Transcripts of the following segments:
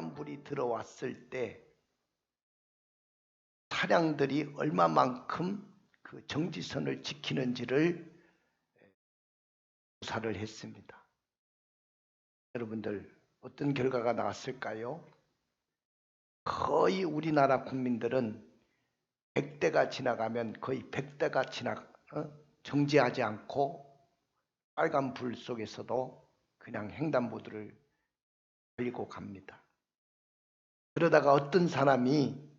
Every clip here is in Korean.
빨간불이 들어왔을 때 차량들이 얼마만큼 그 정지선을 지키는지를 조사를 했습니다. 여러분들 어떤 결과가 나왔을까요? 거의 우리나라 국민들은 100대가 지나가면 거의 100대가 정지하지 않고 빨간 불 속에서도 그냥 횡단보도를 달리고 갑니다. 그러다가 어떤 사람이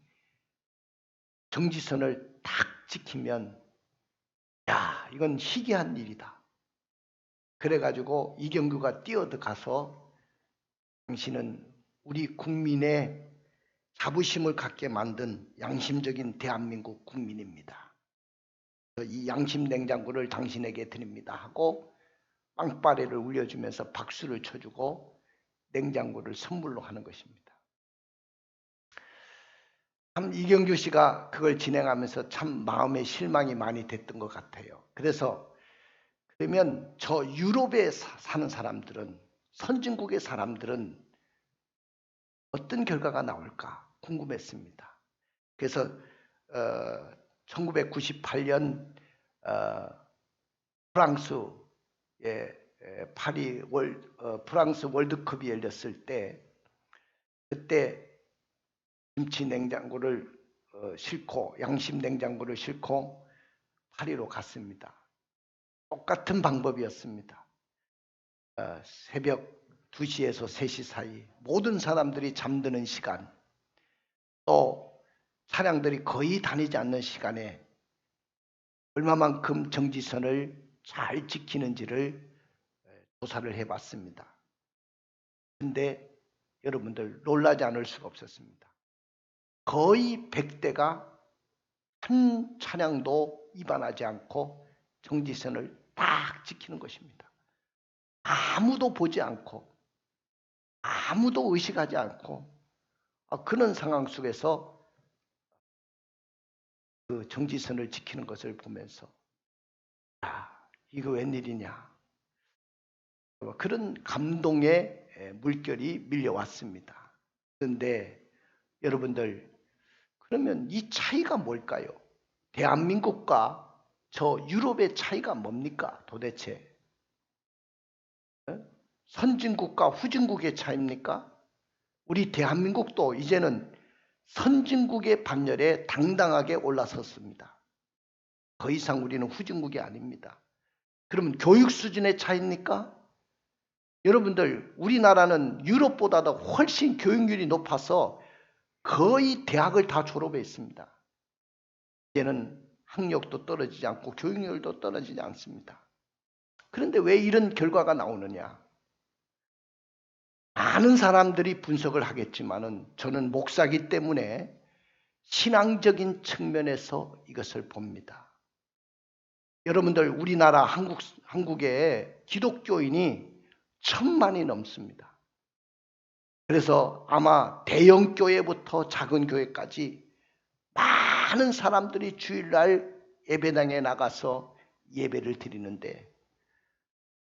정지선을 딱 지키면 야, 이건 희귀한 일이다. 그래가지고 이경규가 뛰어들어가서 당신은 우리 국민의 자부심을 갖게 만든 양심적인 대한민국 국민입니다. 이 양심 냉장고를 당신에게 드립니다 하고 빵빠레를 울려주면서 박수를 쳐주고 냉장고를 선물로 하는 것입니다. 참 이경규 씨가 그걸 진행하면서 참 마음에 실망이 많이 됐던 것 같아요. 그러면 저 유럽에 사는 사람들은, 선진국의 사람들은 어떤 결과가 나올까 궁금했습니다. 그래서 1998년 프랑스의 프랑스 월드컵이 열렸을 때 그때 김치 냉장고를 싣고 양심 냉장고를 싣고 파리로 갔습니다. 똑같은 방법이었습니다. 새벽 2시에서 3시 사이 모든 사람들이 잠드는 시간, 또 차량들이 거의 다니지 않는 시간에 얼마만큼 정지선을 잘 지키는지를 조사를 해봤습니다. 근데 여러분들 놀라지 않을 수가 없었습니다. 거의 100대가 한 차량도 위반하지 않고 정지선을 딱 지키는 것입니다. 아무도 보지 않고 아무도 의식하지 않고 그런 상황 속에서 그 정지선을 지키는 것을 보면서 이거 웬일이냐, 그런 감동의 물결이 밀려왔습니다. 그런데 여러분들, 그러면 이 차이가 뭘까요? 대한민국과 저 유럽의 차이가 뭡니까 도대체? 선진국과 후진국의 차이입니까? 우리 대한민국도 이제는 선진국의 반열에 당당하게 올라섰습니다. 더 이상 우리는 후진국이 아닙니다. 그러면 교육 수준의 차이입니까? 여러분들, 우리나라는 유럽보다도 훨씬 교육률이 높아서 거의 대학을 다 졸업했습니다. 이제는 학력도 떨어지지 않고 교육률도 떨어지지 않습니다. 그런데 왜 이런 결과가 나오느냐? 많은 사람들이 분석을 하겠지만은 저는 목사이기 때문에 신앙적인 측면에서 이것을 봅니다. 여러분들, 우리나라 한국에 기독교인이 1000만이 넘습니다. 그래서 아마 대형 교회부터 작은 교회까지 많은 사람들이 주일날 예배당에 나가서 예배를 드리는데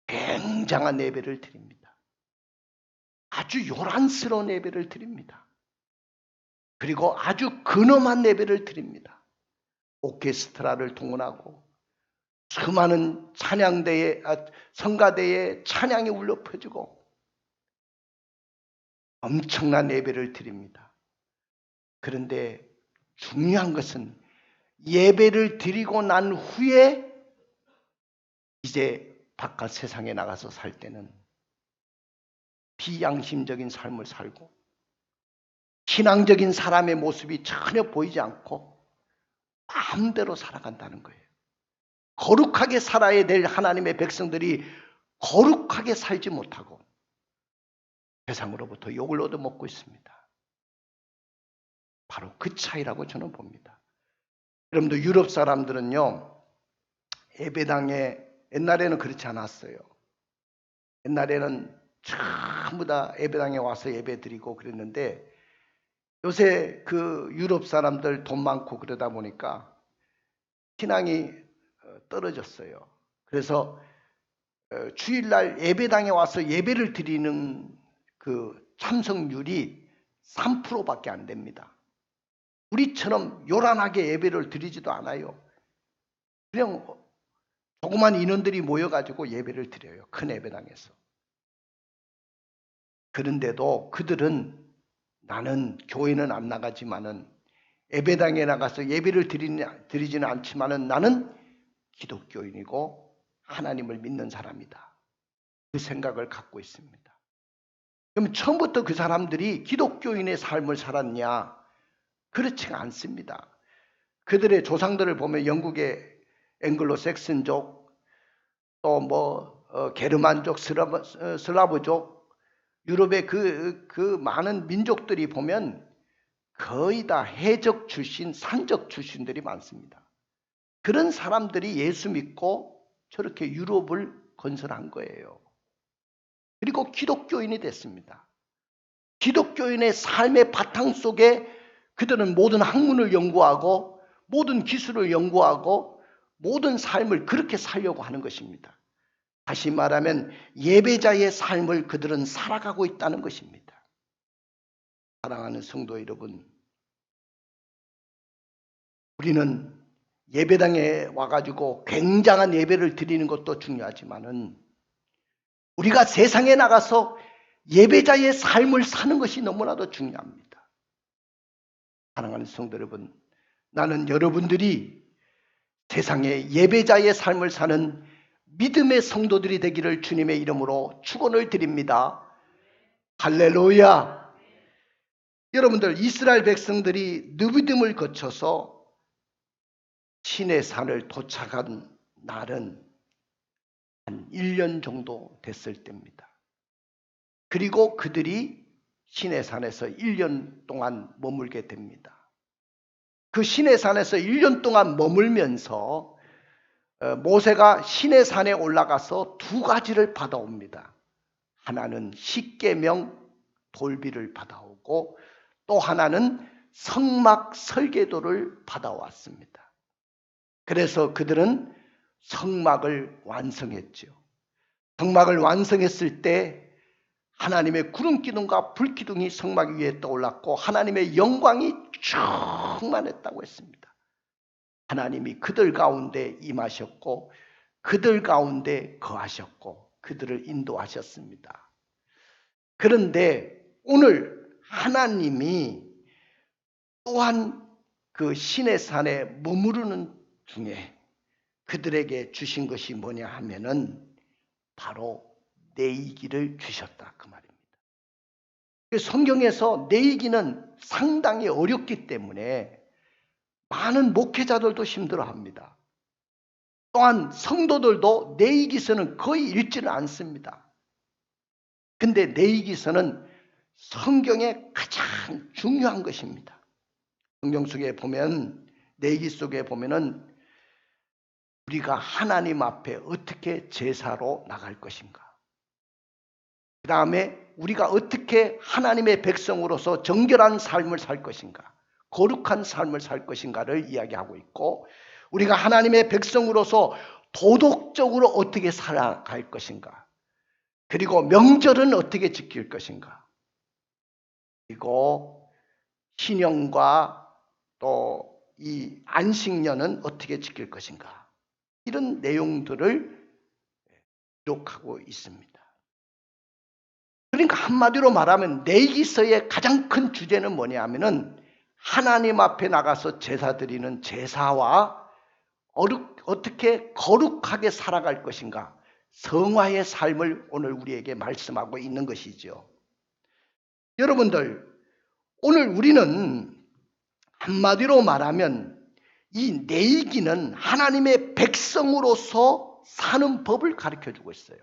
굉장한 예배를 드립니다. 아주 요란스러운 예배를 드립니다. 그리고 아주 근엄한 예배를 드립니다. 오케스트라를 동원하고 수많은 성가대에 찬양이 울려 퍼지고 엄청난 예배를 드립니다. 그런데 중요한 것은 예배를 드리고 난 후에 이제 바깥 세상에 나가서 살 때는 비양심적인 삶을 살고 신앙적인 사람의 모습이 전혀 보이지 않고 마음대로 살아간다는 거예요. 거룩하게 살아야 될 하나님의 백성들이 거룩하게 살지 못하고 세상으로부터 욕을 얻어먹고 있습니다. 바로 그 차이라고 저는 봅니다. 여러분들, 유럽 사람들은요, 예배당에 옛날에는 그렇지 않았어요. 옛날에는 전부 다 예배당에 와서 예배 드리고 그랬는데 요새 그 유럽 사람들 돈 많고 그러다 보니까 신앙이 떨어졌어요. 그래서 주일날 예배당에 와서 예배를 드리는 그 참석률이 3%밖에 안 됩니다. 우리처럼 요란하게 예배를 드리지도 않아요. 그냥 조그만 인원들이 모여가지고 예배를 드려요. 큰 예배당에서. 그런데도 그들은 나는 교회는 안 나가지만은 예배당에 나가서 예배를 드리지는 않지만은 나는 기독교인이고 하나님을 믿는 사람이다. 그 생각을 갖고 있습니다. 그럼 처음부터 그 사람들이 기독교인의 삶을 살았냐? 그렇지가 않습니다. 그들의 조상들을 보면 영국의 앵글로 섹슨족, 또 게르만족, 슬라브족, 유럽의 그 많은 민족들이 보면 거의 다 해적 출신, 산적 출신들이 많습니다. 그런 사람들이 예수 믿고 저렇게 유럽을 건설한 거예요. 그리고 기독교인이 됐습니다. 기독교인의 삶의 바탕 속에 그들은 모든 학문을 연구하고 모든 기술을 연구하고 모든 삶을 그렇게 살려고 하는 것입니다. 다시 말하면 예배자의 삶을 그들은 살아가고 있다는 것입니다. 사랑하는 성도 여러분, 우리는 예배당에 와가지고 굉장한 예배를 드리는 것도 중요하지만은 우리가 세상에 나가서 예배자의 삶을 사는 것이 너무나도 중요합니다. 사랑하는 성도 여러분, 나는 여러분들이 세상에 예배자의 삶을 사는 믿음의 성도들이 되기를 주님의 이름으로 축원을 드립니다. 할렐루야. 여러분들, 이스라엘 백성들이 느비딤을 거쳐서 시내 산을 도착한 날은 한 1년 정도 됐을 때입니다. 그리고 그들이 시내 산에서 1년 동안 머물게 됩니다. 그 시내 산에서 1년 동안 머물면서 모세가 시내 산에 올라가서 2가지를 받아옵니다. 하나는 십계명 돌비를 받아오고 또 하나는 성막 설계도를 받아왔습니다. 그래서 그들은 성막을 완성했죠. 성막을 완성했을 때 하나님의 구름기둥과 불기둥이 성막 위에 떠올랐고 하나님의 영광이 충만했다고 했습니다. 하나님이 그들 가운데 임하셨고 그들 가운데 거하셨고 그들을 인도하셨습니다. 그런데 오늘 하나님이 또한 그 시내산에 머무르는 중에 그들에게 주신 것이 뭐냐 하면은 바로 내이기를 주셨다 그 말입니다. 성경에서 내이기는 상당히 어렵기 때문에 많은 목회자들도 힘들어합니다. 또한 성도들도 내이기서는 거의 읽지를 않습니다. 근데 내이기서는 성경의 가장 중요한 것입니다. 성경 속에 보면 내이기 속에 보면은 우리가 하나님 앞에 어떻게 제사로 나갈 것인가, 그 다음에 우리가 어떻게 하나님의 백성으로서 정결한 삶을 살 것인가, 거룩한 삶을 살 것인가를 이야기하고 있고, 우리가 하나님의 백성으로서 도덕적으로 어떻게 살아갈 것인가, 그리고 명절은 어떻게 지킬 것인가, 그리고 신령과 또 이 안식년은 어떻게 지킬 것인가, 이런 내용들을 기록하고 있습니다. 그러니까 한마디로 말하면 내기서의 가장 큰 주제는 뭐냐 하면은 하나님 앞에 나가서 제사 드리는 제사와 어떻게 거룩하게 살아갈 것인가, 성화의 삶을 오늘 우리에게 말씀하고 있는 것이죠. 여러분들, 오늘 우리는 한마디로 말하면 이 내이기는 하나님의 백성으로서 사는 법을 가르쳐주고 있어요.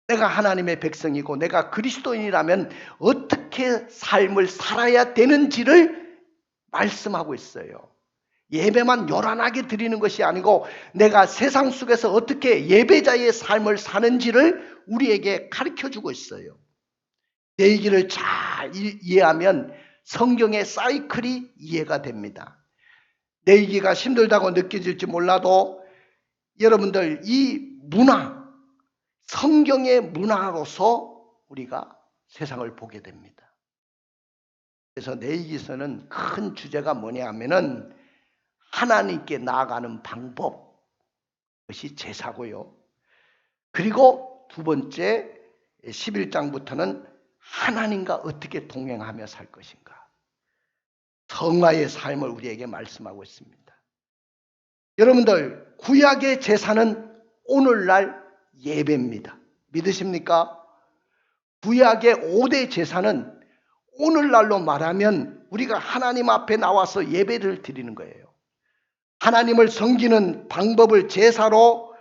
내가 하나님의 백성이고 내가 그리스도인이라면 어떻게 삶을 살아야 되는지를 말씀하고 있어요. 예배만 요란하게 드리는 것이 아니고 내가 세상 속에서 어떻게 예배자의 삶을 사는지를 우리에게 가르쳐주고 있어요. 내이기를 잘 이해하면 성경의 사이클이 이해가 됩니다. 내이기가 힘들다고 느껴질지 몰라도 여러분들 이 문화, 성경의 문화로서 우리가 세상을 보게 됩니다. 그래서 레위기서는 큰 주제가 뭐냐 하면은 하나님께 나아가는 방법, 그것이 제사고요. 그리고 두 번째 11장부터는 하나님과 어떻게 동행하며 살 것인가, 성화의 삶을 우리에게 말씀하고 있습니다. 여러분들, 구약의 제사는 오늘날 예배입니다. 믿으십니까? 구약의 5대 제사는 오늘날로 말하면 우리가 하나님 앞에 나와서 예배를 드리는 거예요. 하나님을 섬기는 방법을 제사로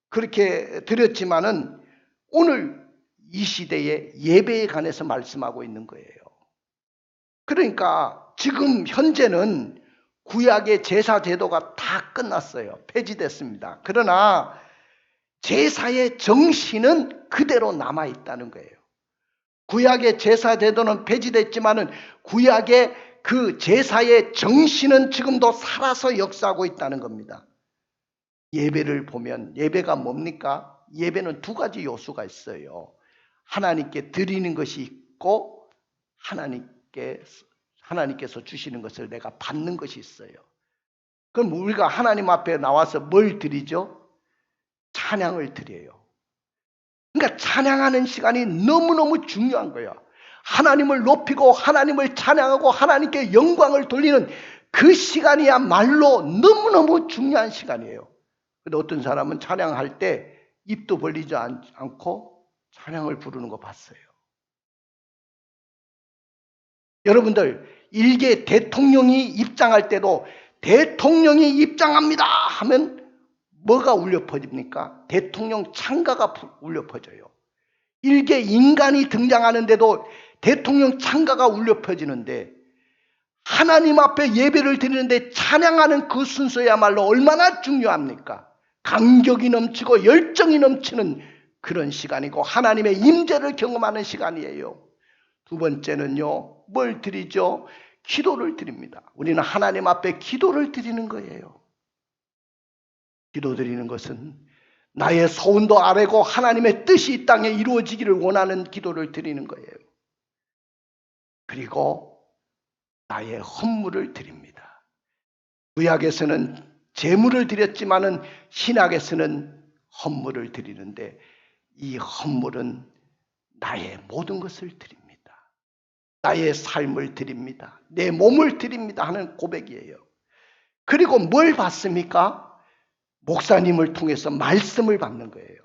그렇게 드렸지만은 오늘 이 시대에 예배에 관해서 말씀하고 있는 거예요. 그러니까 지금 현재는 구약의 제사 제도가 다 끝났어요. 폐지됐습니다. 그러나 제사의 정신은 그대로 남아있다는 거예요. 구약의 제사 제도는 폐지됐지만은 구약의 그 제사의 정신은 지금도 살아서 역사하고 있다는 겁니다. 예배를 보면 예배가 뭡니까? 예배는 두 가지 요소가 있어요. 하나님께 드리는 것이 있고 하나님께서 주시는 것을 내가 받는 것이 있어요. 그럼 우리가 하나님 앞에 나와서 뭘 드리죠? 찬양을 드려요. 그러니까 찬양하는 시간이 너무너무 중요한 거예요. 하나님을 높이고 하나님을 찬양하고 하나님께 영광을 돌리는 그 시간이야말로 너무너무 중요한 시간이에요. 근데 어떤 사람은 찬양할 때 입도 벌리지 않고 찬양을 부르는 거 봤어요. 여러분들, 일개 대통령이 입장할 때도 대통령이 입장합니다 하면 뭐가 울려 퍼집니까? 대통령 창가가 울려 퍼져요. 일개 인간이 등장하는데도 대통령 창가가 울려 퍼지는데, 하나님 앞에 예배를 드리는데 찬양하는 그 순서야말로 얼마나 중요합니까? 감격이 넘치고 열정이 넘치는 그런 시간이고 하나님의 임재를 경험하는 시간이에요. 두 번째는요, 뭘 드리죠? 기도를 드립니다. 우리는 하나님 앞에 기도를 드리는 거예요. 기도 드리는 것은 나의 소원도 아뢰고 하나님의 뜻이 이 땅에 이루어지기를 원하는 기도를 드리는 거예요. 그리고 나의 헌물을 드립니다. 구약에서는 제물을 드렸지만은 신약에서는 헌물을 드리는데, 이 헌물은 나의 모든 것을 드립니다. 나의 삶을 드립니다. 내 몸을 드립니다 하는 고백이에요. 그리고 뭘 받습니까? 목사님을 통해서 말씀을 받는 거예요.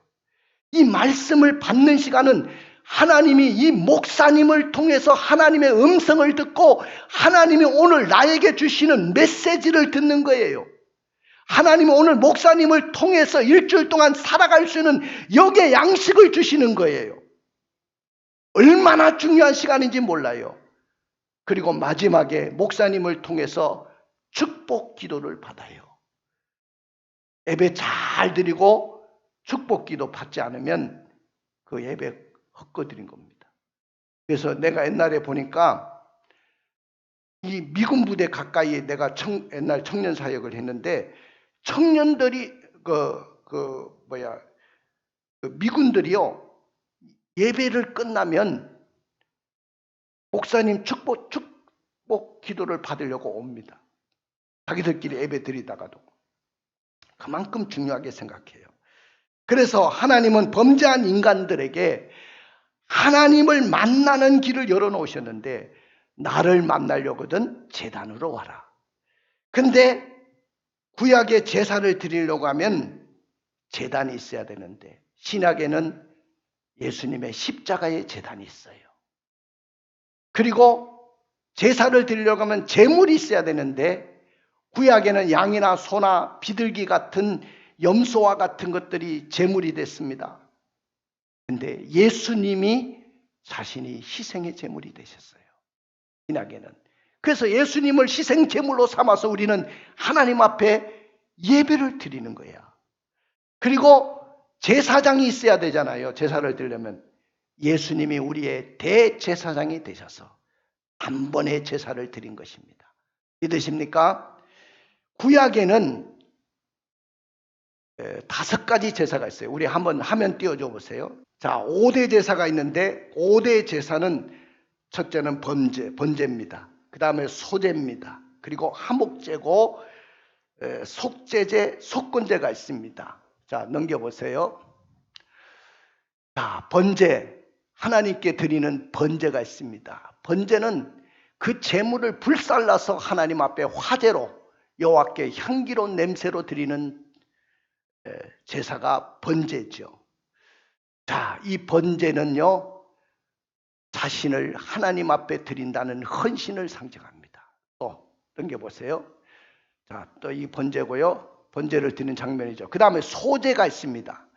이 말씀을 받는 시간은 하나님이 이 목사님을 통해서 하나님의 음성을 듣고 하나님이 오늘 나에게 주시는 메시지를 듣는 거예요. 하나님이 오늘 목사님을 통해서 일주일 동안 살아갈 수 있는 역의 양식을 주시는 거예요. 얼마나 중요한 시간인지 몰라요. 그리고 마지막에 목사님을 통해서 축복 기도를 받아요. 예배 잘 드리고 축복 기도 받지 않으면 그 예배 헛거드린 겁니다. 그래서 내가 옛날에 보니까 이 미군 부대 가까이에 내가 옛날 청년 사역을 했는데, 청년들이 미군들이요, 예배를 끝나면 목사님 축복 기도를 받으려고 옵니다. 자기들끼리 예배 드리다가도. 그만큼 중요하게 생각해요. 그래서 하나님은 범죄한 인간들에게 하나님을 만나는 길을 열어놓으셨는데, 나를 만나려거든 제단으로 와라. 근데 구약의 제사를 드리려고 하면 제단이 있어야 되는데, 신약에는 예수님의 십자가의 제단이 있어요. 그리고 제사를 드리려고 하면 제물이 있어야 되는데, 구약에는 양이나 소나 비둘기 같은 염소와 같은 것들이 제물이 됐습니다. 근데 예수님이 자신이 희생의 제물이 되셨어요. 신약에는. 그래서 예수님을 희생 제물로 삼아서 우리는 하나님 앞에 예배를 드리는 거야. 그리고 제사장이 있어야 되잖아요. 제사를 드리려면 예수님이 우리의 대제사장이 되셔서 단번에 제사를 드린 것입니다. 믿으십니까? 구약에는 5가지 제사가 있어요. 우리 한번 화면 띄워줘 보세요. 자, 5대 제사가 있는데 5대 제사는 첫째는 번제입니다. 그 다음에 소제입니다. 그리고 하목제고 속제제, 속건제가 있습니다. 자, 넘겨보세요. 자, 번제, 하나님께 드리는 번제가 있습니다. 번제는 그 제물을 불살라서 하나님 앞에 화제로 여호와께 향기로운 냄새로 드리는 제사가 번제죠. 자, 이 번제는요, 자신을 하나님 앞에 드린다는 헌신을 상징합니다. 또 넘겨보세요. 자, 또 이 번제고요. 번제를 드리는 장면이죠. 그 다음에 소제가 있습니다.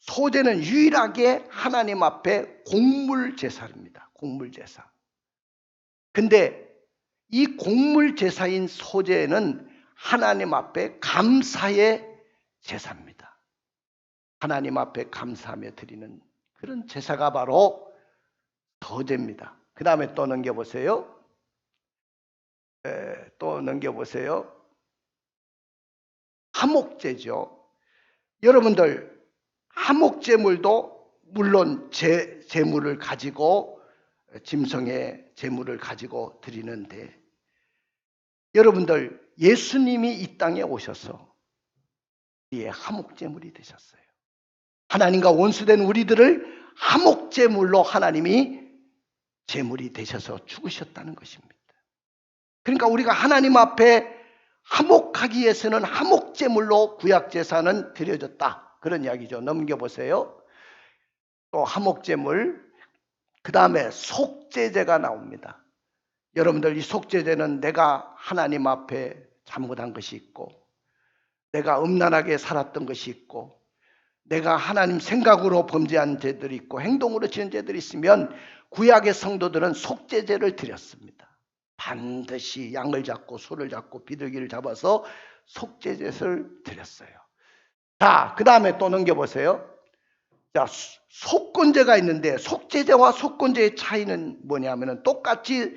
소제는 유일하게 하나님 앞에 곡물 제사입니다. 곡물 제사. 근데 이 곡물 제사인 소제는 하나님 앞에 감사의 제사입니다. 하나님 앞에 감사하며 드리는 그런 제사가 바로 소제입니다. 그 다음에 또 넘겨보세요. 또 넘겨보세요. 하목제죠. 여러분들 하목제물도 물론 제물을 가지고 짐승의 제물을 가지고 드리는데 여러분들 예수님이 이 땅에 오셔서 우리의 하목제물이 되셨어요. 하나님과 원수된 우리들을 하목제물로 하나님이 제물이 되셔서 죽으셨다는 것입니다. 그러니까 우리가 하나님 앞에 화목하기 위해서는 화목제물로 구약제사는 드려졌다. 그런 이야기죠. 넘겨보세요. 또 화목제물, 그 다음에 속제제가 나옵니다. 여러분들 이 속제제는 내가 하나님 앞에 잘못한 것이 있고 내가 음란하게 살았던 것이 있고 내가 하나님 생각으로 범죄한 죄들이 있고 행동으로 지은 죄들이 있으면 구약의 성도들은 속제제를 드렸습니다. 반드시 양을 잡고 소를 잡고 비둘기를 잡아서 속죄제를 드렸어요. 자, 그 다음에 또 넘겨보세요. 자, 속건제가 있는데 속죄제와 속건제의 차이는 뭐냐면 똑같이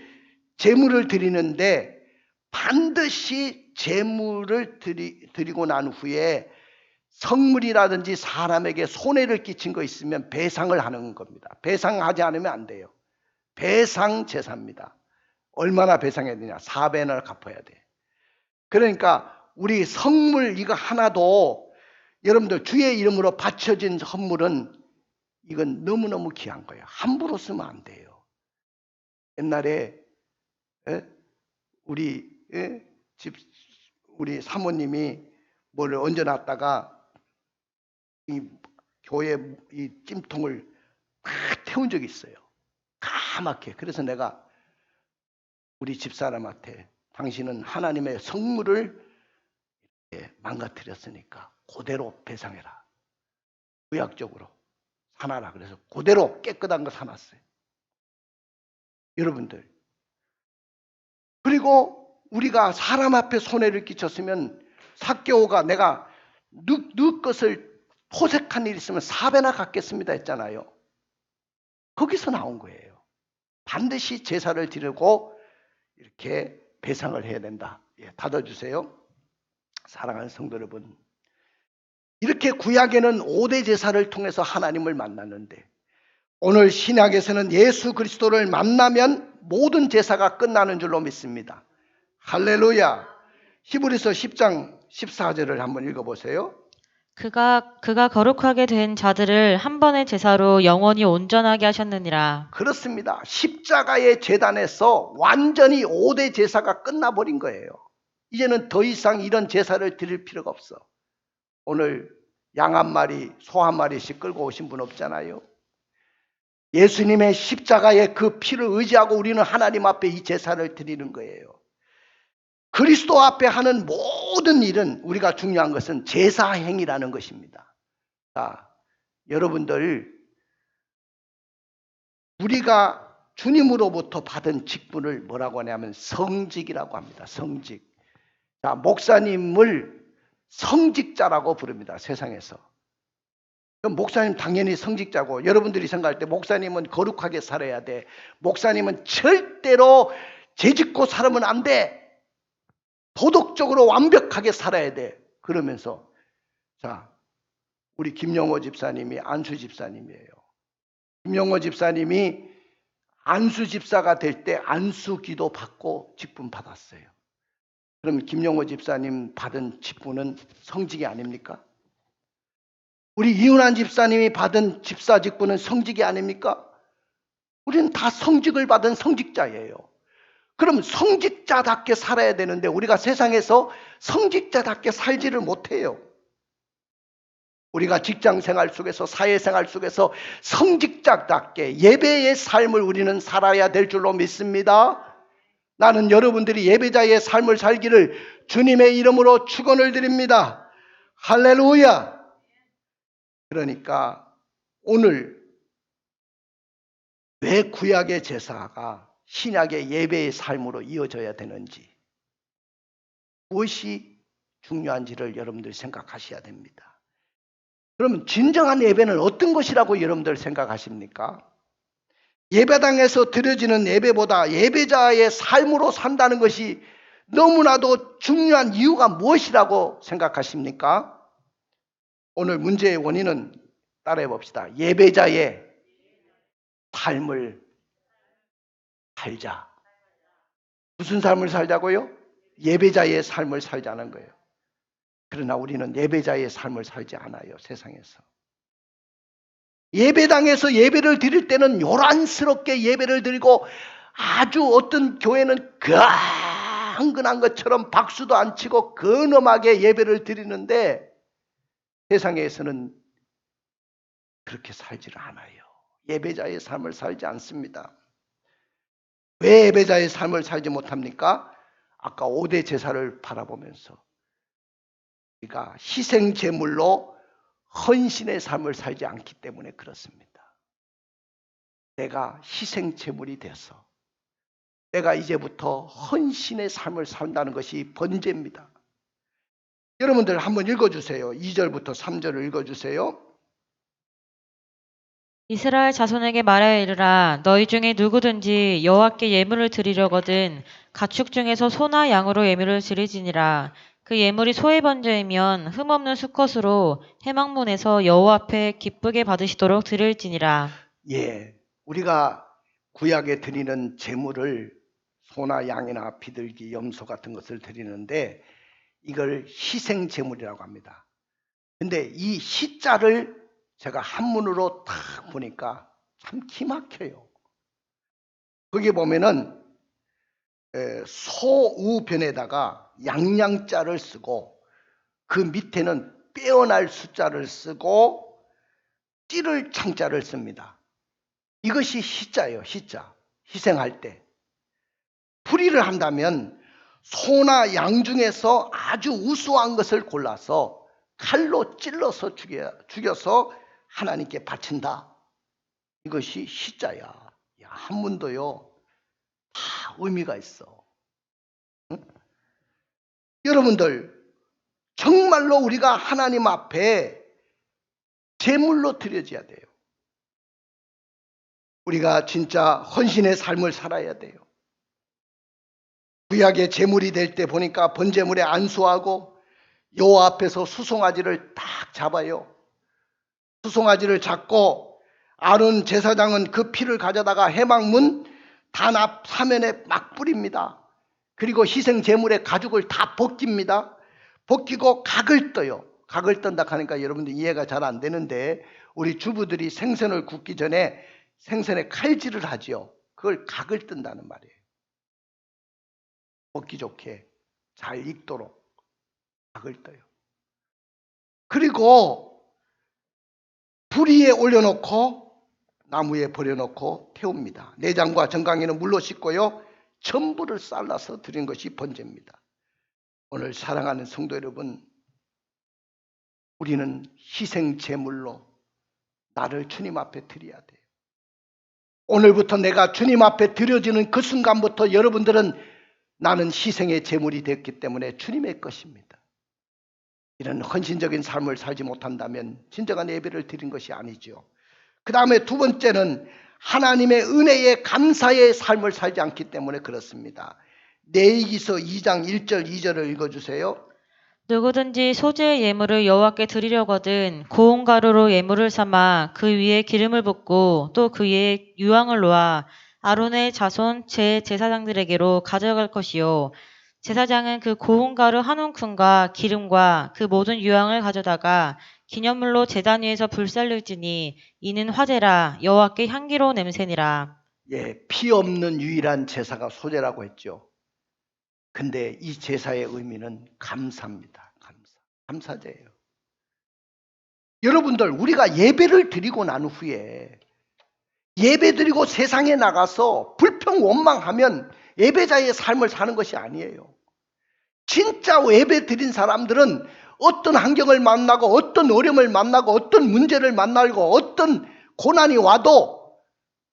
제물을 드리는데 반드시 제물을 드리고 난 후에 성물이라든지 사람에게 손해를 끼친 거 있으면 배상을 하는 겁니다. 배상하지 않으면 안 돼요. 배상 제사입니다. 얼마나 배상해야 되냐? 4배나 갚아야 돼. 그러니까 우리 성물 이거 하나도 여러분들 주의 이름으로 바쳐진 선물은 이건 너무너무 귀한 거예요. 함부로 쓰면 안 돼요. 옛날에 우리 사모님이 뭘 얹어놨다가 이 교회 이 찜통을 막 태운 적이 있어요. 까맣게. 그래서 내가 우리 집사람한테 당신은 하나님의 성물을 망가뜨렸으니까 그대로 배상해라. 구약적으로 사놔라. 그래서 그대로 깨끗한 거 사놨어요. 여러분들. 그리고 우리가 사람 앞에 손해를 끼쳤으면 삭개오가 내가 너 것을 포색한 일 있으면 4배나 갚겠습니다 했잖아요. 거기서 나온 거예요. 반드시 제사를 드리고 이렇게 배상을 해야 된다. 닫아주세요. 사랑하는 성도 여러분, 이렇게 구약에는 5대 제사를 통해서 하나님을 만났는데 오늘 신약에서는 예수 그리스도를 만나면 모든 제사가 끝나는 줄로 믿습니다. 할렐루야. 히브리서 10장 14절을 한번 읽어보세요. 그가 거룩하게 된 자들을 한 번의 제사로 영원히 온전하게 하셨느니라. 그렇습니다. 십자가의 제단에서 완전히 5대 제사가 끝나버린 거예요. 이제는 더 이상 이런 제사를 드릴 필요가 없어. 오늘 양 한 마리, 소 한 마리씩 끌고 오신 분 없잖아요. 예수님의 십자가의 그 피를 의지하고 우리는 하나님 앞에 이 제사를 드리는 거예요. 그리스도 앞에 하는 모든 일은 우리가 중요한 것은 제사행위라는 것입니다. 자, 여러분들 우리가 주님으로부터 받은 직분을 뭐라고 하냐면 성직이라고 합니다. 성직. 자, 목사님을 성직자라고 부릅니다. 세상에서. 그럼 목사님 당연히 성직자고 여러분들이 생각할 때 목사님은 거룩하게 살아야 돼. 목사님은 절대로 죄짓고 살면 안 돼. 도덕적으로 완벽하게 살아야 돼. 그러면서 자, 우리 김영호 집사님이 안수 집사님이에요. 김영호 집사님이 안수 집사가 될 때 안수 기도 받고 직분 받았어요. 그럼 김용호 집사님 받은 직분은 성직이 아닙니까? 우리 이윤환 집사님이 받은 집사 직분은 성직이 아닙니까? 우리는 다 성직을 받은 성직자예요. 그럼 성직자답게 살아야 되는데 우리가 세상에서 성직자답게 살지를 못해요. 우리가 직장생활 속에서 사회생활 속에서 성직자답게 예배의 삶을 우리는 살아야 될 줄로 믿습니다. 나는 여러분들이 예배자의 삶을 살기를 주님의 이름으로 축원을 드립니다. 할렐루야. 그러니까 오늘 왜 구약의 제사가 신약의 예배의 삶으로 이어져야 되는지, 무엇이 중요한지를 여러분들이 생각하셔야 됩니다. 그러면 진정한 예배는 어떤 것이라고 여러분들 생각하십니까? 예배당에서 드려지는 예배보다 예배자의 삶으로 산다는 것이 너무나도 중요한 이유가 무엇이라고 생각하십니까? 오늘 문제의 원인은 따라해 봅시다. 예배자의 삶을 살자. 무슨 삶을 살자고요? 예배자의 삶을 살자는 거예요. 그러나 우리는 예배자의 삶을 살지 않아요, 세상에서. 예배당에서 예배를 드릴 때는 요란스럽게 예배를 드리고 아주 어떤 교회는 근근한 것처럼 박수도 안 치고 근엄하게 예배를 드리는데 세상에서는 그렇게 살지를 않아요. 예배자의 삶을 살지 않습니다. 왜 예배자의 삶을 살지 못합니까? 아까 5대 제사를 바라보면서 우리가 희생 제물로 헌신의 삶을 살지 않기 때문에 그렇습니다. 내가 희생 제물이 돼서 내가 이제부터 헌신의 삶을 산다는 것이 번제입니다. 여러분들 한번 읽어주세요. 2절부터 3절을 읽어주세요. 이스라엘 자손에게 말하여 이르라. 너희 중에 누구든지 여호와께 예물을 드리려거든 가축 중에서 소나 양으로 예물을 드리지니라. 그 예물이 소의 번제이면 흠없는 수컷으로 회막문에서 여호와 앞에 기쁘게 받으시도록 드릴지니라. 예, 우리가 구약에 드리는 제물을 소나 양이나 비둘기, 염소 같은 것을 드리는데 이걸 희생 제물이라고 합니다. 근데 이 희자를 제가 한문으로 딱 보니까 참 기막혀요. 거기 보면은 소우변에다가 양양자를 쓰고 그 밑에는 빼어날 숫자를 쓰고 찌를 창자를 씁니다. 이것이 희자예요. 희자. 희생할 때. 풀이를 한다면 소나 양 중에서 아주 우수한 것을 골라서 칼로 찔러서 죽여서 하나님께 바친다. 이것이 희자야. 야, 한문도요 다 의미가 있어. 응? 여러분들 정말로 우리가 하나님 앞에 제물로 드려져야 돼요. 우리가 진짜 헌신의 삶을 살아야 돼요. 구약의 제물이 될 때 보니까 번제물에 안수하고 여호와 앞에서 수송아지를 딱 잡아요. 수송아지를 잡고 아론 제사장은 그 피를 가져다가 회막문 단 앞 사면에 막 뿌립니다. 그리고 희생 제물의 가죽을 다 벗깁니다. 벗기고 각을 떠요. 각을 떤다 하니까 여러분들 이해가 잘 안 되는데 우리 주부들이 생선을 굽기 전에 생선에 칼질을 하죠. 그걸 각을 뜬다는 말이에요. 먹기 좋게 잘 익도록 각을 떠요. 그리고 불 위에 올려놓고 나무에 버려놓고 태웁니다. 내장과 정강이는 물로 씻고요. 전부를 잘라서 드린 것이 번제입니다. 오늘 사랑하는 성도 여러분, 우리는 희생 제물로 나를 주님 앞에 드려야 돼요. 오늘부터 내가 주님 앞에 드려지는 그 순간부터 여러분들은 나는 희생의 제물이 됐기 때문에 주님의 것입니다. 이런 헌신적인 삶을 살지 못한다면 진정한 예배를 드린 것이 아니죠. 그 다음에 두 번째는 하나님의 은혜에 감사의 삶을 살지 않기 때문에 그렇습니다. 레위기서 2장 1절 2절을 읽어주세요. 누구든지 소재의 예물을 여호와께 드리려거든 고운 가루로 예물을 삼아 그 위에 기름을 붓고 또 그 위에 유황을 놓아 아론의 자손 제 제사장들에게로 가져갈 것이요 제사장은 그 고운 가루 한 움큼과 기름과 그 모든 유향을 가져다가 기념물로 제단 위에서 불살릴지니 이는 화제라 여호와께 향기로운 냄새니라. 예, 피 없는 유일한 제사가 소제라고 했죠. 근데 이 제사의 의미는 감사입니다. 감사제예요. 여러분들, 우리가 예배를 드리고 난 후에 예배 드리고 세상에 나가서 불평 원망하면 예배자의 삶을 사는 것이 아니에요. 진짜 예배 드린 사람들은 어떤 환경을 만나고 어떤 어려움을 만나고 어떤 문제를 만나고 어떤 고난이 와도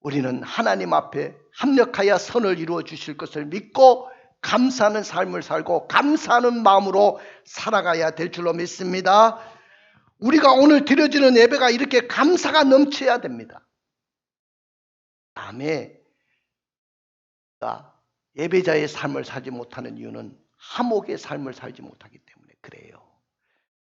우리는 하나님 앞에 합력하여 선을 이루어 주실 것을 믿고 감사하는 삶을 살고 감사하는 마음으로 살아가야 될 줄로 믿습니다. 우리가 오늘 드려지는 예배가 이렇게 감사가 넘쳐야 됩니다. 다음에 예배자의 삶을 살지 못하는 이유는 화목의 삶을 살지 못하기 때문에 그래요.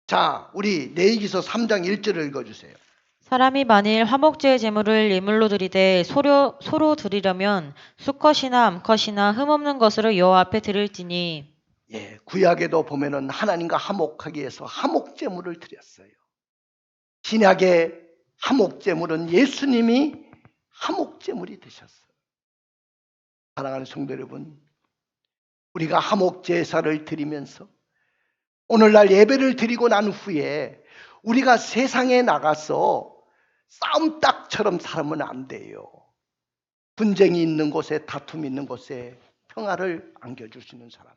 자, 우리 레위기서 3장 1절을 읽어주세요. 사람이 만일 화목제의 제물을 예물로 드리되 소로 드리려면 수컷이나 암컷이나 흠없는 것으로 여호와 앞에 드릴지니. 예, 구약에도 보면은 하나님과 화목하기 위해서 화목제물을 드렸어요. 신약의 화목제물은 예수님이 화목제물이 되셨어요. 사랑하는 성도 여러분, 우리가 화목제사를 드리면서 오늘날 예배를 드리고 난 후에 우리가 세상에 나가서 싸움닭처럼 살면 안 돼요. 분쟁이 있는 곳에, 다툼이 있는 곳에 평화를 안겨주시는 사람,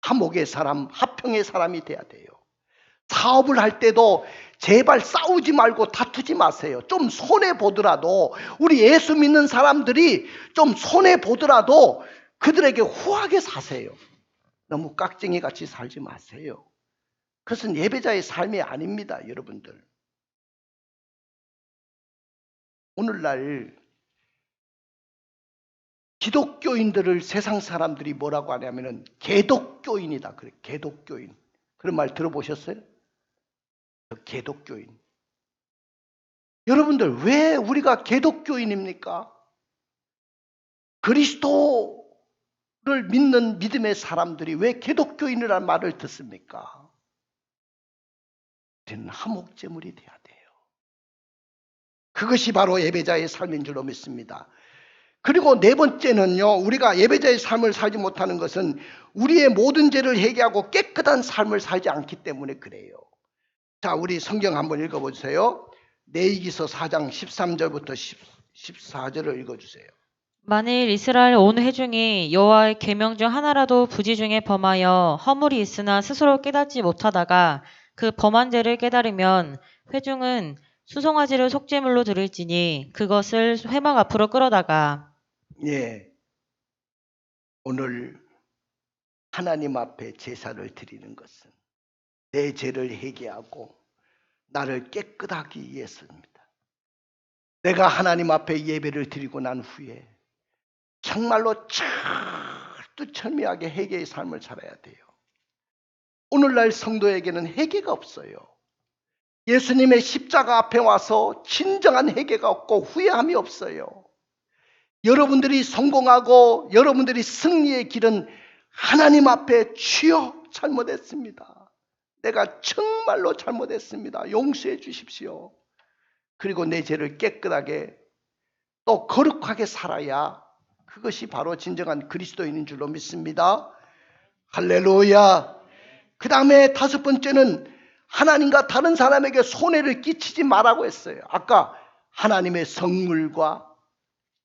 화목의 사람, 화평의 사람이 돼야 돼요. 사업을 할 때도 제발 싸우지 말고 다투지 마세요. 좀 손해보더라도, 우리 예수 믿는 사람들이 좀 손해보더라도 그들에게 후하게 사세요. 너무 깍쟁이 같이 살지 마세요. 그것은 예배자의 삶이 아닙니다, 여러분들. 오늘날 기독교인들을 세상 사람들이 뭐라고 하냐면은 개독교인이다. 그래, 개독교인. 그런 말 들어보셨어요? 개독교인. 여러분들, 왜 우리가 개독교인입니까? 그리스도를 믿는 믿음의 사람들이 왜 개독교인이라는 말을 듣습니까? 우리는 화목제물이 돼야 돼요. 그것이 바로 예배자의 삶인 줄로 믿습니다. 그리고 네 번째는요, 우리가 예배자의 삶을 살지 못하는 것은 우리의 모든 죄를 회개하고 깨끗한 삶을 살지 않기 때문에 그래요. 자, 우리 성경 한번 읽어보세요. 레위기서 4장 13절부터 14절을 읽어주세요. 만일 이스라엘 온 회중이 여호와의 계명 중 하나라도 부지 중에 범하여 허물이 있으나 스스로 깨닫지 못하다가 그 범한 죄를 깨달으면 회중은 수송아지를 속죄물로 드릴지니 그것을 회막 앞으로 끌어다가. 예, 오늘 하나님 앞에 제사를 드리는 것은 내 죄를 회개하고 나를 깨끗하기 위해서입니다. 내가 하나님 앞에 예배를 드리고 난 후에 정말로 철두철미하게 회개의 삶을 살아야 돼요. 오늘날 성도에게는 회개가 없어요. 예수님의 십자가 앞에 와서 진정한 회개가 없고 후회함이 없어요. 여러분들이 성공하고 여러분들이 승리의 길은 하나님 앞에 주여 잘못했습니다. 내가 정말로 잘못했습니다. 용서해 주십시오. 그리고 내 죄를 깨끗하게 또 거룩하게 살아야 그것이 바로 진정한 그리스도인인 줄로 믿습니다. 할렐루야. 그 다음에 다섯 번째는 하나님과 다른 사람에게 손해를 끼치지 말라고 했어요. 아까 하나님의 성물과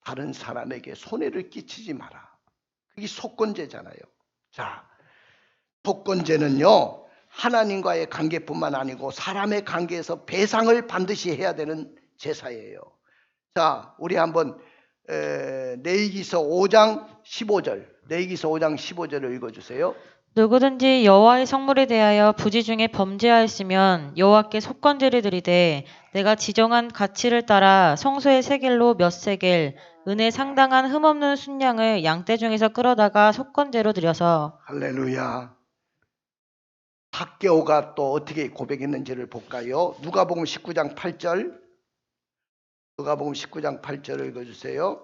다른 사람에게 손해를 끼치지 마라. 그게 속건제잖아요. 자, 속건제는요, 하나님과의 관계뿐만 아니고 사람의 관계에서 배상을 반드시 해야 되는 제사예요. 자, 우리 한번 레위기서 5장 15절, 레위기서 5장 15절을 읽어주세요. 누구든지 여호와의 성물에 대하여 부지 중에 범죄하였으면 여호와께 속건제를 드리되 내가 지정한 가치를 따라 성소의 세겔로 몇 세겔 은혜 상당한 흠없는 순양을 양떼 중에서 끌어다가 속건제로 드려서. 할렐루야. 삭개오가 또 어떻게 고백했는지를 볼까요? 누가복음 19장 8절, 누가복음 19장 8절을 읽어주세요.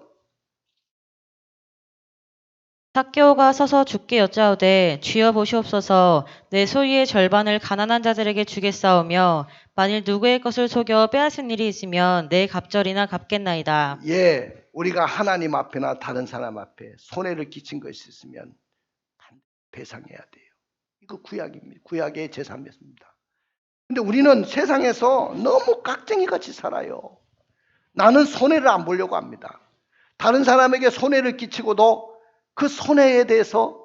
삭개오가 서서 주께 여짜오되 주여 보시옵소서 내 소유의 절반을 가난한 자들에게 주겠사오며 만일 누구의 것을 속여 빼앗은 일이 있으면 내 갑절이나 갚겠나이다. 예, 우리가 하나님 앞에나 다른 사람 앞에 손해를 끼친 것이 있으면 배상해야 돼요. 이거 구약입니다. 구약의 제3였습니다. 근데 우리는 세상에서 너무 깍쟁이 같이 살아요. 나는 손해를 안 보려고 합니다. 다른 사람에게 손해를 끼치고도 그 손해에 대해서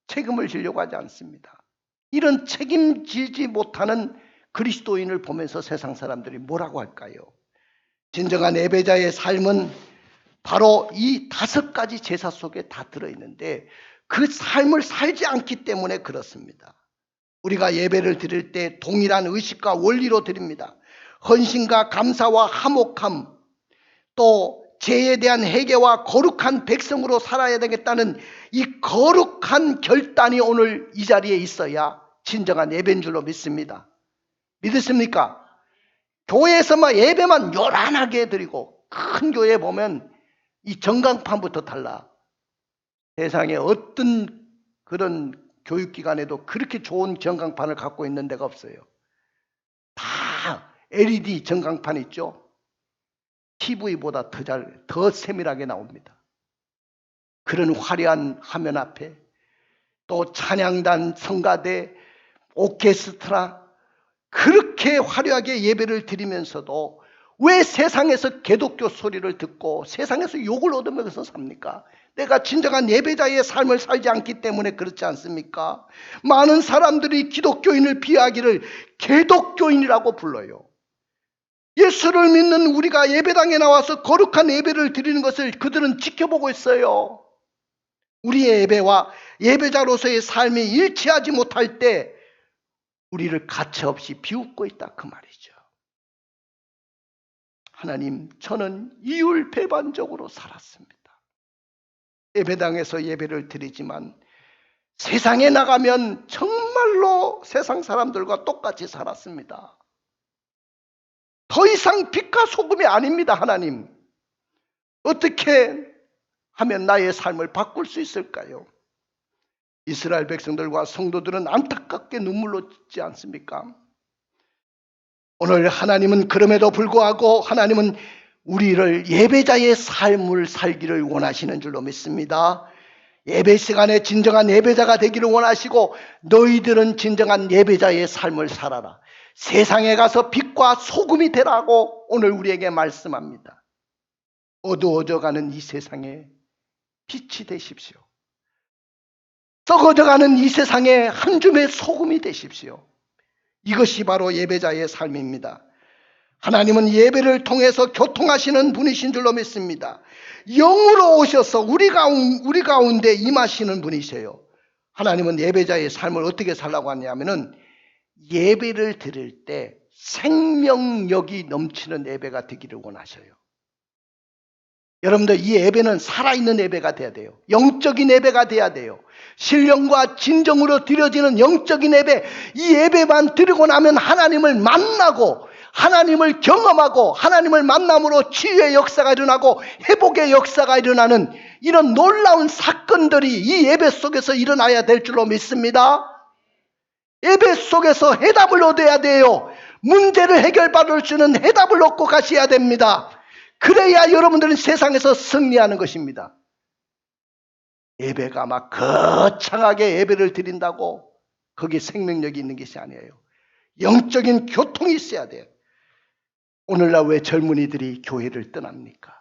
책임을 지려고 하지 않습니다. 이런 책임지지 못하는 그리스도인을 보면서 세상 사람들이 뭐라고 할까요? 진정한 예배자의 삶은 바로 이 5가지 제사 속에 다 들어있는데 그 삶을 살지 않기 때문에 그렇습니다. 우리가 예배를 드릴 때 동일한 의식과 원리로 드립니다. 헌신과 감사와 화목함, 또 죄에 대한 회개와 거룩한 백성으로 살아야 되겠다는 이 거룩한 결단이 오늘 이 자리에 있어야 진정한 예배인 줄로 믿습니다. 믿으십니까? 교회에서만 예배만 요란하게 드리고 큰 교회 보면 이 전광판부터 달라. 세상에 어떤 그런 교육기관에도 그렇게 좋은 전광판을 갖고 있는 데가 없어요. 다 LED 전광판 있죠. TV보다 더 세밀하게 나옵니다. 그런 화려한 화면 앞에 또 찬양단, 성가대, 오케스트라 그렇게 화려하게 예배를 드리면서도 왜 세상에서 기독교 소리를 듣고 세상에서 욕을 얻으면서 삽니까? 내가 진정한 예배자의 삶을 살지 않기 때문에 그렇지 않습니까? 많은 사람들이 기독교인을 비하기를 개독교인이라고 불러요. 예수를 믿는 우리가 예배당에 나와서 거룩한 예배를 드리는 것을 그들은 지켜보고 있어요. 우리의 예배와 예배자로서의 삶이 일치하지 못할 때 우리를 가차없이 비웃고 있다 그 말이죠. 하나님, 저는 이율배반적으로 살았습니다. 예배당에서 예배를 드리지만 세상에 나가면 정말로 세상 사람들과 똑같이 살았습니다. 더 이상 빛과 소금이 아닙니다. 하나님, 어떻게 하면 나의 삶을 바꿀 수 있을까요? 이스라엘 백성들과 성도들은 안타깝게 눈물로 짓지 않습니까? 오늘 하나님은 그럼에도 불구하고 하나님은 우리를 예배자의 삶을 살기를 원하시는 줄로 믿습니다. 예배 시간에 진정한 예배자가 되기를 원하시고 너희들은 진정한 예배자의 삶을 살아라. 세상에 가서 빛과 소금이 되라고 오늘 우리에게 말씀합니다. 어두워져가는 이 세상에 빛이 되십시오. 썩어져가는 이 세상에 한 줌의 소금이 되십시오. 이것이 바로 예배자의 삶입니다. 하나님은 예배를 통해서 교통하시는 분이신 줄로 믿습니다. 영으로 오셔서 우리 가운데 임하시는 분이세요. 하나님은 예배자의 삶을 어떻게 살라고 하냐면은 예배를 드릴 때 생명력이 넘치는 예배가 되기를 원하셔요. 여러분들, 이 예배는 살아있는 예배가 돼야 돼요. 영적인 예배가 돼야 돼요. 신령과 진정으로 드려지는 영적인 예배, 이 예배만 드리고 나면 하나님을 만나고 하나님을 경험하고 하나님을 만남으로 치유의 역사가 일어나고 회복의 역사가 일어나는 이런 놀라운 사건들이 이 예배 속에서 일어나야 될 줄로 믿습니다. 예배 속에서 해답을 얻어야 돼요. 문제를 해결받을 수 있는 해답을 얻고 가셔야 됩니다. 그래야 여러분들은 세상에서 승리하는 것입니다. 예배가 막 거창하게 예배를 드린다고 거기에 생명력이 있는 것이 아니에요. 영적인 교통이 있어야 돼요. 오늘날 왜 젊은이들이 교회를 떠납니까?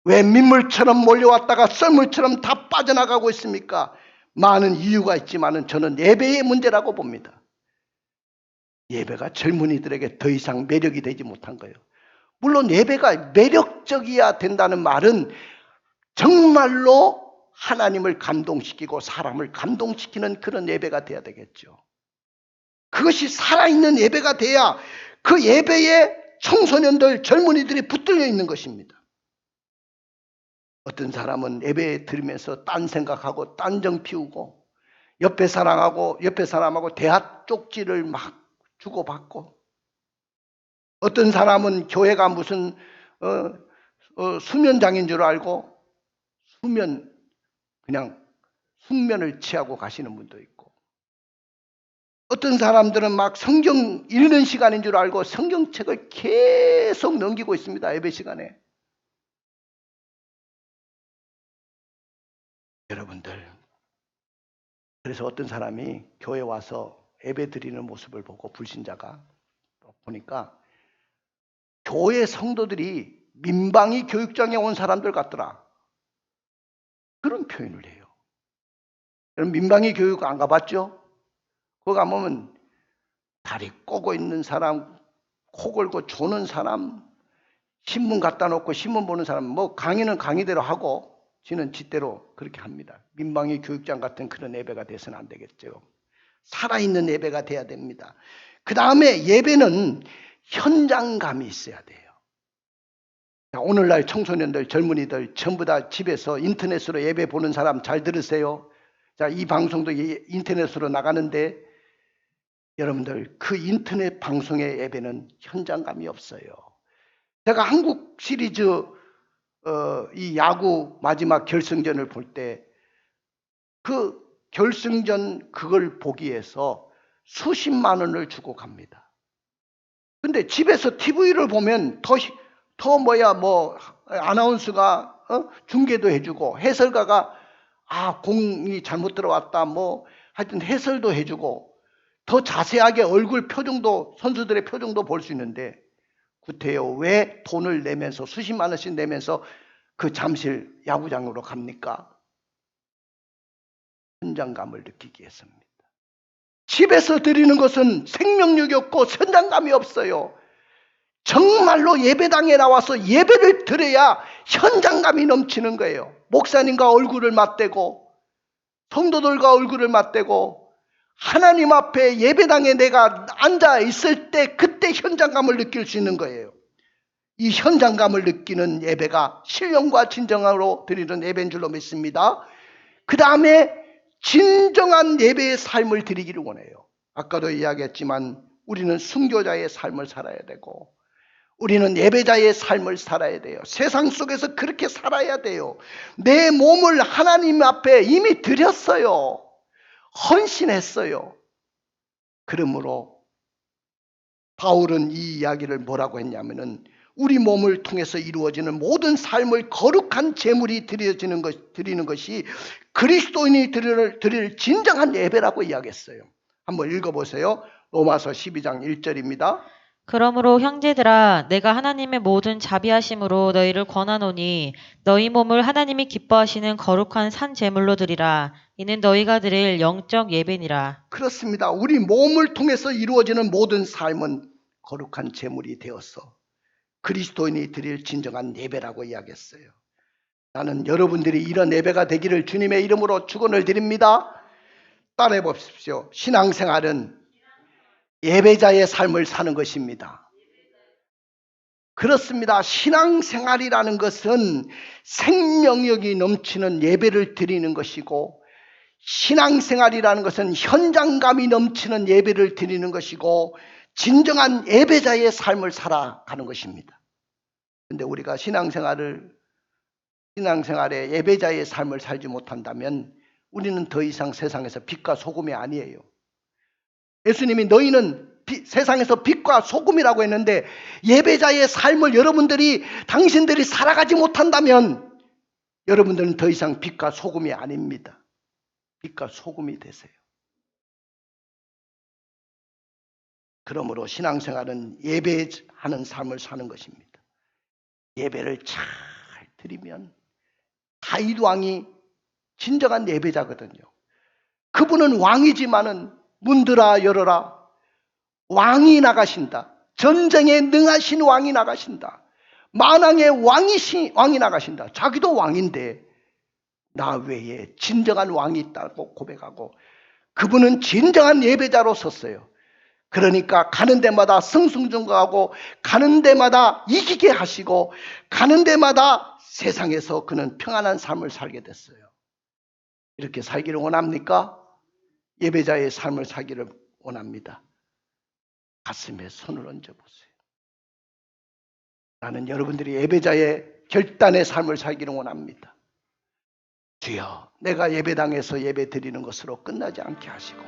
왜 민물처럼 몰려왔다가 썰물처럼 다 빠져나가고 있습니까? 많은 이유가 있지만 저는 예배의 문제라고 봅니다. 예배가 젊은이들에게 더 이상 매력이 되지 못한 거예요. 물론 예배가 매력적이어야 된다는 말은 정말로 하나님을 감동시키고 사람을 감동시키는 그런 예배가 돼야 되겠죠. 그것이 살아있는 예배가 돼야 그 예배에 청소년들, 젊은이들이 붙들려 있는 것입니다. 어떤 사람은 예배 들으면서 딴 생각하고 딴정 피우고 옆에 사람하고 대화 쪽지를 막 주고받고, 어떤 사람은 교회가 무슨 수면장인 줄 알고 수면 그냥 숙면을 취하고 가시는 분도 있고, 어떤 사람들은 막 성경 읽는 시간인 줄 알고 성경책을 계속 넘기고 있습니다. 예배 시간에. 여러분들, 그래서 어떤 사람이 교회 와서 예배 드리는 모습을 보고, 불신자가 보니까 교회 성도들이 민방위 교육장에 온 사람들 같더라, 그런 표현을 해요. 여러분, 민방위 교육 안 가봤죠? 거기 가보면 다리 꼬고 있는 사람, 코 골고 조는 사람, 신문 갖다 놓고 신문 보는 사람, 뭐 강의는 강의대로 하고 지는 지대로 그렇게 합니다. 민방위 교육장 같은 그런 예배가 돼서는 안 되겠죠. 살아있는 예배가 돼야 됩니다. 그 다음에 예배는 현장감이 있어야 돼요. 자, 오늘날 청소년들, 젊은이들 전부 다 집에서 인터넷으로 예배 보는 사람 잘 들으세요. 자, 이 방송도 인터넷으로 나가는데 여러분들, 그 인터넷 방송의 예배는 현장감이 없어요. 제가 한국 시리즈 이 야구 마지막 결승전을 볼 때 그 결승전 그걸 보기 위해서 수십만 원을 주고 갑니다. 근데 집에서 TV를 보면 뭐 아나운서가 중계도 해주고, 해설가가 공이 잘못 들어왔다 뭐 하여튼 해설도 해주고, 더 자세하게 얼굴 표정도, 선수들의 표정도 볼 수 있는데, 구태여 왜 돈을 내면서 수십만 원씩 내면서 그 잠실 야구장으로 갑니까? 현장감을 느끼기 위해서입니다. 집에서 드리는 것은 생명력이 없고 현장감이 없어요. 정말로 예배당에 나와서 예배를 드려야 현장감이 넘치는 거예요. 목사님과 얼굴을 맞대고, 성도들과 얼굴을 맞대고, 하나님 앞에 예배당에 내가 앉아 있을 때 그때 현장감을 느낄 수 있는 거예요. 이 현장감을 느끼는 예배가 신령과 진정으로 드리는 예배인 줄로 믿습니다. 그 다음에 진정한 예배의 삶을 드리기를 원해요. 아까도 이야기했지만 우리는 순교자의 삶을 살아야 되고, 우리는 예배자의 삶을 살아야 돼요. 세상 속에서 그렇게 살아야 돼요. 내 몸을 하나님 앞에 이미 드렸어요. 헌신했어요. 그러므로 바울은 이 이야기를 뭐라고 했냐면은, 우리 몸을 통해서 이루어지는 모든 삶을 거룩한 제물이 드리는 것이 그리스도인이 드릴 진정한 예배라고 이야기했어요. 한번 읽어보세요. 로마서 12장 1절입니다. 그러므로 형제들아, 내가 하나님의 모든 자비하심으로 너희를 권하노니 너희 몸을 하나님이 기뻐하시는 거룩한 산 제물로 드리라. 이는 너희가 드릴 영적 예배니라. 그렇습니다. 우리 몸을 통해서 이루어지는 모든 삶은 거룩한 제물이 되어서 그리스도인이 드릴 진정한 예배라고 이야기했어요. 나는 여러분들이 이런 예배가 되기를 주님의 이름으로 축원을 드립니다. 따라해 보십시오. 신앙생활은 예배자의 삶을 사는 것입니다. 그렇습니다. 신앙생활이라는 것은 생명력이 넘치는 예배를 드리는 것이고, 신앙생활이라는 것은 현장감이 넘치는 예배를 드리는 것이고, 진정한 예배자의 삶을 살아가는 것입니다. 그런데 우리가 신앙생활에 예배자의 삶을 살지 못한다면 우리는 더 이상 세상에서 빛과 소금이 아니에요. 예수님이 너희는 세상에서 빛과 소금이라고 했는데, 예배자의 삶을 당신들이 살아가지 못한다면 여러분들은 더 이상 빛과 소금이 아닙니다. 빛과 소금이 되세요. 그러므로 신앙생활은 예배하는 삶을 사는 것입니다. 예배를 잘 드리면, 다윗 왕이 진정한 예배자거든요. 그분은 왕이지만은 문들아 열어라, 왕이 나가신다. 전쟁에 능하신 왕이 나가신다. 만왕의 왕이 나가신다. 자기도 왕인데 나 외에 진정한 왕이 있다고 고백하고, 그분은 진정한 예배자로 섰어요. 그러니까 가는 데마다 승승장구하고, 가는 데마다 이기게 하시고, 가는 데마다 세상에서 그는 평안한 삶을 살게 됐어요. 이렇게 살기를 원합니까? 예배자의 삶을 살기를 원합니다. 가슴에 손을 얹어보세요. 나는 여러분들이 예배자의 결단의 삶을 살기를 원합니다. 주여, 내가 예배당에서 예배 드리는 것으로 끝나지 않게 하시고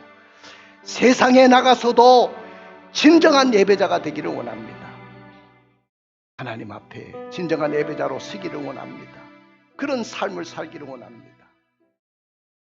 세상에 나가서도 진정한 예배자가 되기를 원합니다. 하나님 앞에 진정한 예배자로 서기를 원합니다. 그런 삶을 살기를 원합니다.